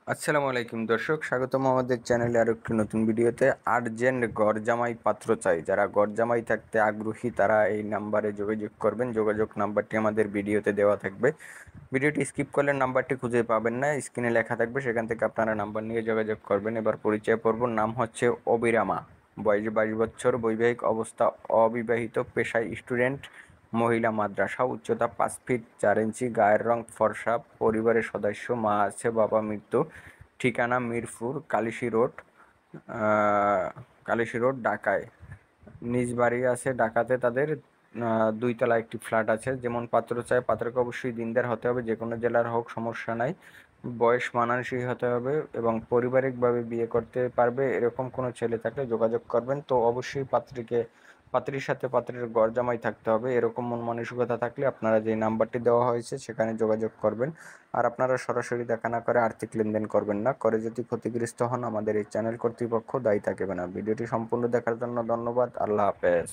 আসসালামু আলাইকুম দর্শক, স্বাগতম আমাদের চ্যানেলে আরও একটি নতুন ভিডিওতে। আর্জেন্ট ঘরজামাই পাত্র চাই, যারা ঘরজামাই থাকতে আগ্রহী তারা এই নাম্বারে যোগাযোগ করবেন। যোগাযোগ নাম্বারটি আমাদের ভিডিওতে দেওয়া থাকবে। ভিডিওটি স্কিপ করলে নাম্বারটি খুঁজে পাবেন না, স্ক্রিনে লেখা থাকবে, সেখান থেকে আপনারা নাম্বার নিয়ে যোগাযোগ করবেন। এবার পরিচয় পর্ব। নাম হচ্ছে অবিরামা, বয়স 22 বছর, বৈবাহিক অবস্থা অবিবাহিত, পেশায় স্টুডেন্ট, মহিলা, মাদ্রাসা, উচ্চতা 5 ফিট 4 ইঞ্চি, গায়ের রং ফর্সা, পরিবারের সদস্য মা আছে, বাবা মৃত্যু, ঠিকানা মিরপুর কালিশি রোড ঢাকায়। নিজ বাড়ি আছে ঢাকাতে তাদের। 2 তলা একটি ফ্ল্যাট আছে। যেমন পাত্র চায়, পাত্রকে অবশ্যই দিনদার হতে হবে, যে কোনো জেলার হোক সমস্যা নাই। বয়স মানানসই হতে হবে এবং পারিবারিকভাবে বিয়ে করতে পারবে এরকম কোনো ছেলে থাকলে যোগাযোগ করবেন। তো অবশ্যই পাত্রীর সাথে পাত্রের ঘরজামাই থাকতে হবে, এরকম মন মানসিকতা থাকলে আপনারা যে নাম্বারটি দেওয়া হয়েছে সেখানে যোগাযোগ করবেন। আর আপনারা সরাসরি দেখা না করে আর্থিক লেনদেন করবেন না, করে যদি ক্ষতিগ্রস্ত হন আমাদের এই চ্যানেল কর্তৃপক্ষ দায়ী থাকবে না। ভিডিওটি সম্পূর্ণ দেখার জন্য ধন্যবাদ। আল্লাহ হাফেজ।